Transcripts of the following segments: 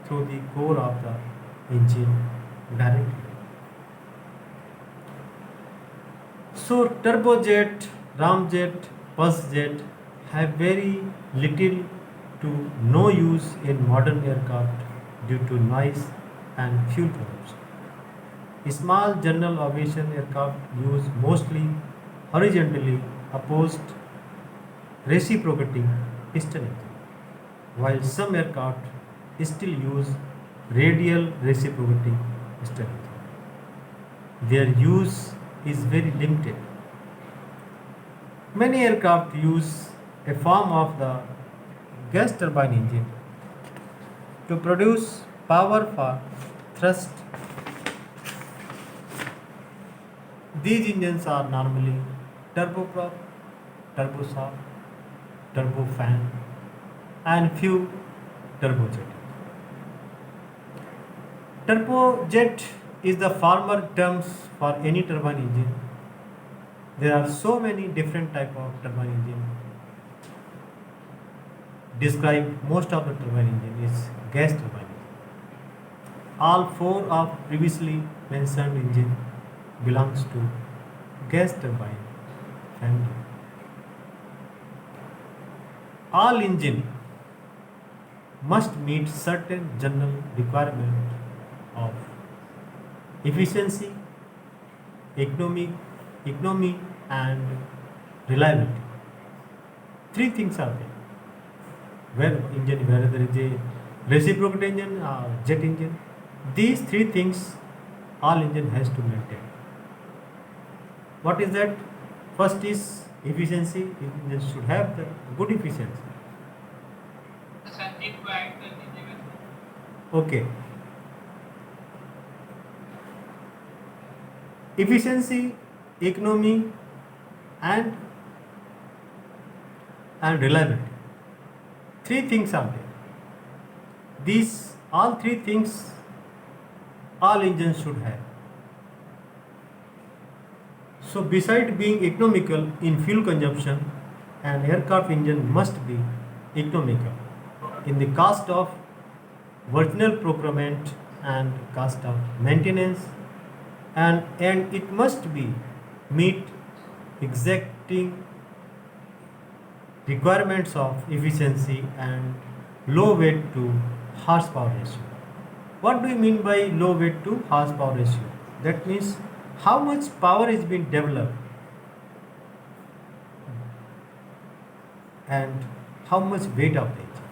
through the core of the engine directly. So turbojet, ramjet, buzzjet have very little to no use in modern aircraft due to noise and fuel consumption. Small general aviation aircraft use mostly horizontally opposed reciprocating piston engine, while some aircraft still use radial reciprocating piston engine. Their use is very limited. Many aircraft use a form of the gas turbine engine to produce power for thrust. These engines are normally turboprop, turboshop, turbofan, and few turbojet. Turbojet is the former terms for any turbine engine. There are so many different type of turbine engine. Describe most of the turbine engine is gas turbine. All four of previously mentioned engine belongs to gas turbine family. All engine must meet certain general requirement of efficiency, economy and reliability. Three things are there. Whether it is a reciprocating engine or jet engine, these three things all engine has to maintain. What is that? First is efficiency. Engine should have the good efficiency. Okay. Efficiency, economy, and reliability. Three things are there. These all three things all engines should have. So beside being economical in fuel consumption, an aircraft engine must be economical in the cost of original procurement and cost of maintenance, and it must be meet exacting requirements of efficiency and low weight to horsepower ratio. What do you mean by low weight to horsepower ratio? That means how much power is being developed and how much weight of the engine.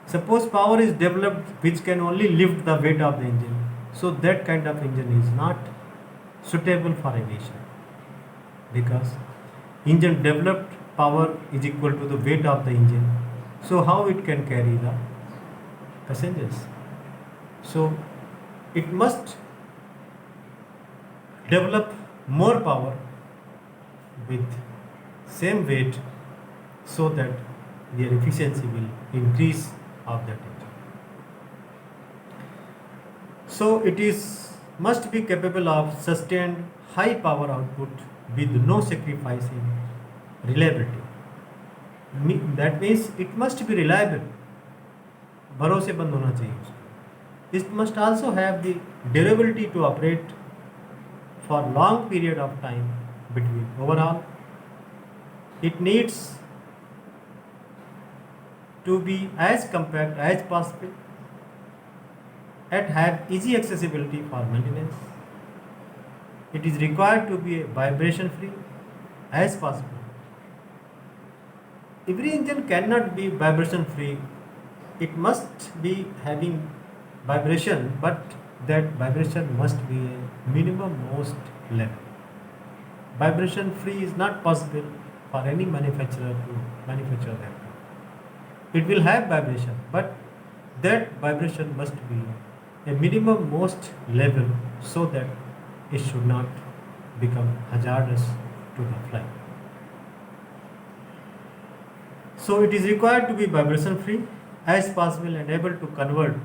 Suppose power is developed which can only lift the weight of the engine, so that kind of engine is not suitable for aviation, because engine developed power is equal to the weight of the engine. So how it can carry the passengers? So it must develop more power with same weight so that their efficiency will increase of that engine. So it is must be capable of sustained high power output with no sacrifice in reliability. That means it must be reliable. भरोसेमंद होना चाहिए उसको. It must also have the durability to operate for long period of time between. Overall, it needs to be as compact as possible and have easy accessibility for maintenance. It is required to be vibration free as possible. Every engine cannot be vibration free. It must be having vibration, but that vibration must be a minimum most level. Vibration free is not possible for any manufacturer to manufacture that. It will have vibration, but that vibration must be a minimum most level so that it should not become hazardous to the flight. So it is required to be vibration free as possible and able to cover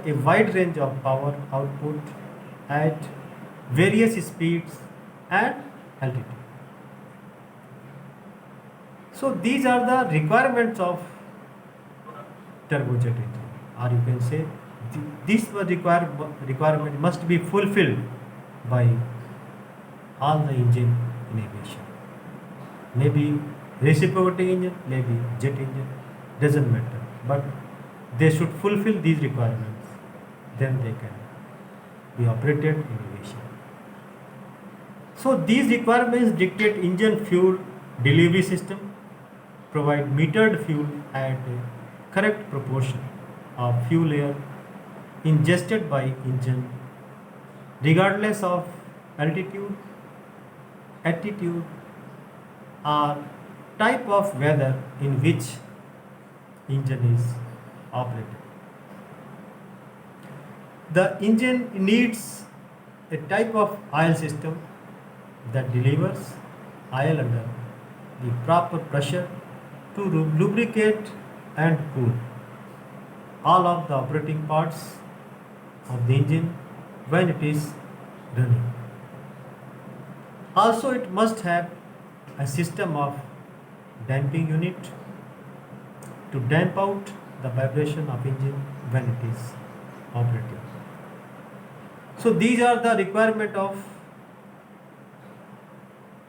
a wide range of power output at various speeds and altitude. So these are the requirements of turbojet engine, or you can say this requirement must be fulfilled by all the engine in aviation. Maybe reciprocating engine, maybe jet engine, doesn't matter. But they should fulfill these requirements, then they can be operated in aviation. So these requirements dictate engine fuel delivery system, provide metered fuel at a correct proportion of fuel air ingested by engine regardless of altitude, attitude, or type of weather in which engine is operated. The engine needs a type of oil system that delivers oil under the proper pressure to lubricate and cool all of the operating parts of the engine when it is running. Also, it must have a system of damping unit to damp out the vibration of engine when it is operating. So these are the requirement of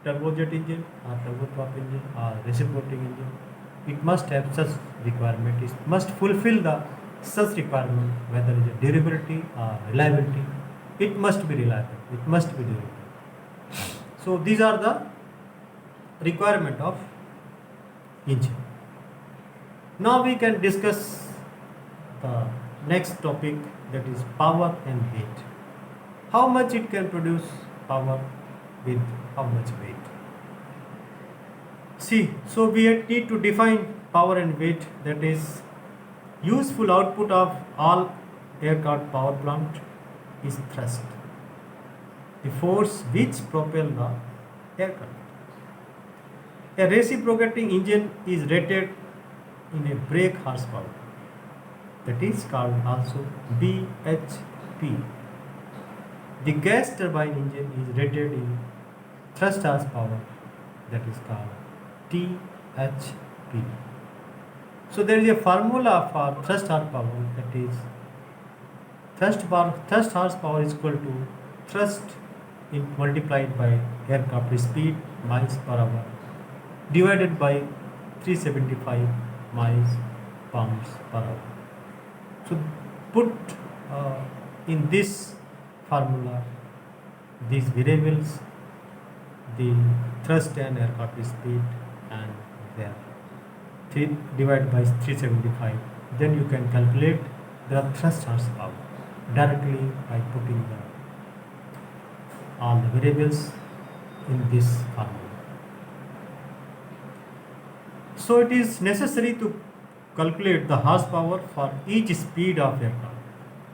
turbojet engine or turboprop engine or reciprocating engine. It must have such requirement. It must fulfill the such requirement, whether it is durability or reliability. It must be reliable. It must be durable. So these are the requirement of engine. Now we can discuss the next topic, that is power and weight. How much it can produce power with how much weight. See, so we need to define power and weight, that is useful output of all aircraft power plant is thrust, the force which propel the aircraft. A reciprocating engine is rated in a brake horsepower, that is called also BHP. The gas turbine engine is rated in thrust horsepower, that is called THP. So there is a formula for thrust horsepower, that is thrust horsepower is equal to thrust multiplied by aircraft speed miles per hour divided by 375 miles pounds per hour. So put in this formula these variables, the thrust and aircraft speed and their 3 divided by 375, then you can calculate the thrust horsepower directly by putting all the variables in this formula. So it is necessary to calculate the horsepower for each speed of aircraft.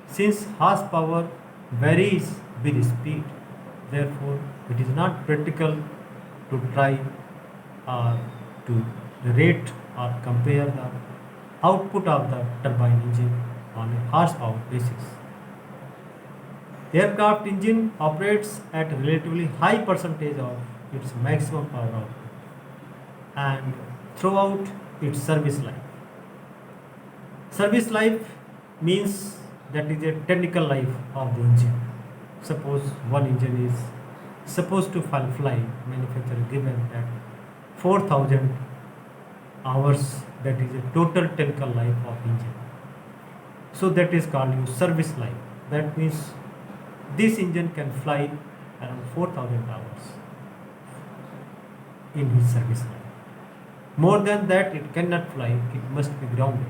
Since horsepower varies with speed, therefore it is not practical to try or to rate or compare the output of the turbine engine on a horsepower basis. Aircraft engine operates at a relatively high percentage of its maximum power output and throughout its service life. Service life means that is a technical life of the engine. Suppose one engine is supposed to fly, manufacturer given at 4,000 hours, that is a total technical life of engine. So that is called your service life. That means this engine can fly around 4,000 hours in his service life. More than that it cannot fly, it must be grounded.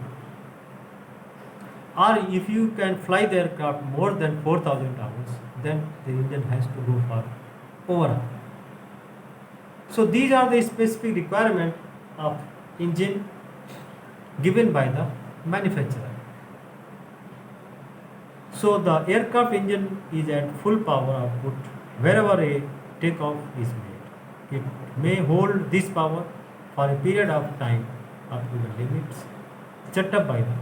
Or if you can fly the aircraft more than 4,000 hours, then the engine has to go for overhaul. So these are the specific requirement of engine given by the manufacturer. So the aircraft engine is at full power output wherever a takeoff is made. It may hold this power for a period of time up to the limits set up by the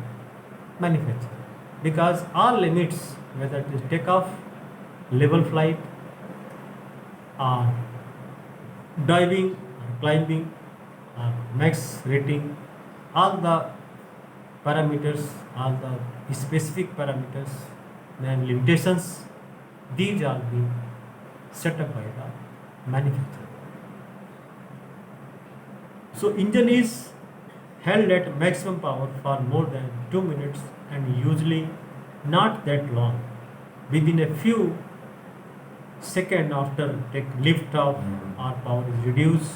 manufacturer, because all limits, whether it is takeoff, level flight, or diving, or climbing, or max rating, all the parameters, all the specific parameters and limitations, these are being set up by the manufacturer. So engine is held at maximum power for more than 2 minutes and usually not that long. Within a few seconds after take lift off, our power is reduced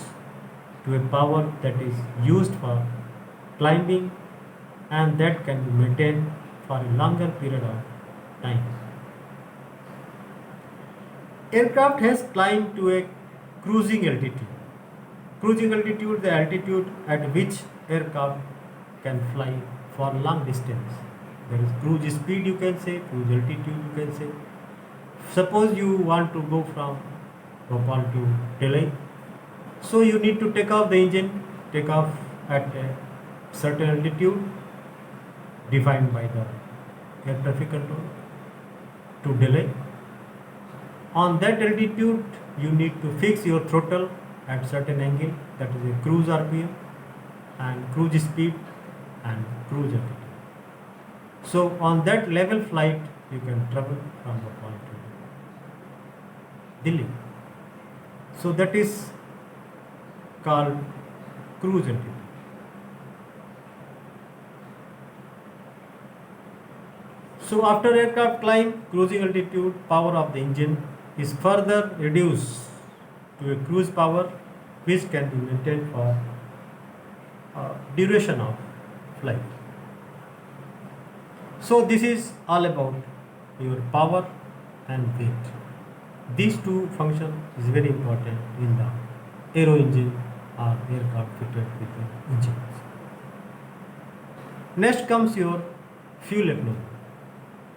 to a power that is used for climbing and that can be maintained for a longer period of time. Aircraft has climbed to a cruising altitude. Cruising altitude, the altitude at which aircraft can fly for long distance. There is cruise speed, you can say, cruise altitude, you can say. Suppose you want to go from Bhopal to Delhi, so you need to take off the engine, take off at a certain altitude defined by the air traffic control to Delhi. On that altitude, you need to fix your throttle at certain angle, that is a cruise RPM and cruise speed and cruise altitude. So on that level flight, you can travel from Bhopal to Delhi. So that is called cruise altitude. So after aircraft climb cruising altitude, power of the engine is further reduced to a cruise power which can be maintained for duration of flight. So this is all about your power and weight. These two functions is very important in the aero engine or aircraft fitted with the engines. Next comes your fuel economy.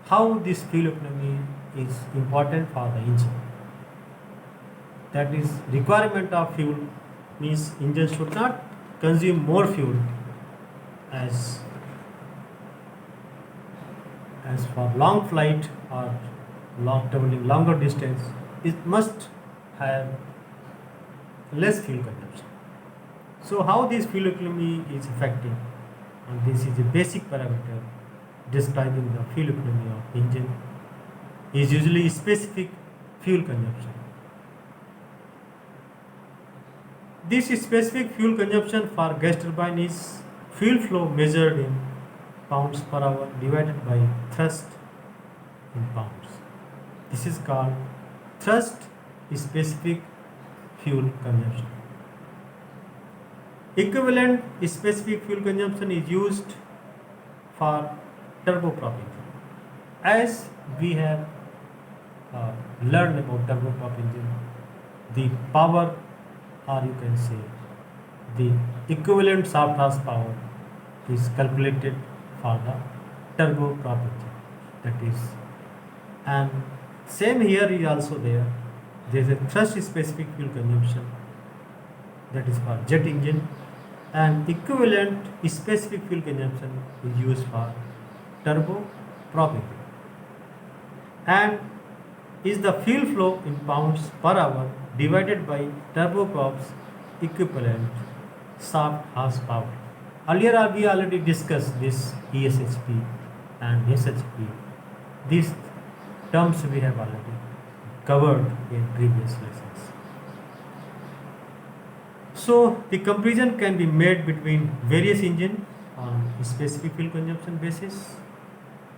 How this fuel economy is important for the engine. That is, requirement of fuel means engine should not consume more fuel as for long flight or traveling longer distance. It must have less fuel consumption. So how this fuel economy is affecting, and this is a basic parameter describing the fuel economy of engine, is usually specific fuel consumption. This specific fuel consumption for gas turbine is fuel flow measured in pounds per hour divided by thrust in pounds. This is called thrust specific fuel consumption. Equivalent specific fuel consumption is used for turboprop engine. As we have learned about turboprop engine, the power, or you can say the equivalent shaft horsepower, is calculated for the turboprop engine. That is, and same here is also there. There is a thrust specific fuel consumption, that is for jet engine, and equivalent specific fuel consumption is used for turboprop engine, and is the fuel flow in pounds per hour divided by turboprop's equivalent shaft horsepower. Earlier we already discussed this ESHP and SHP. These terms we have already covered in previous lessons. So the comparison can be made between various engines on specific fuel consumption basis,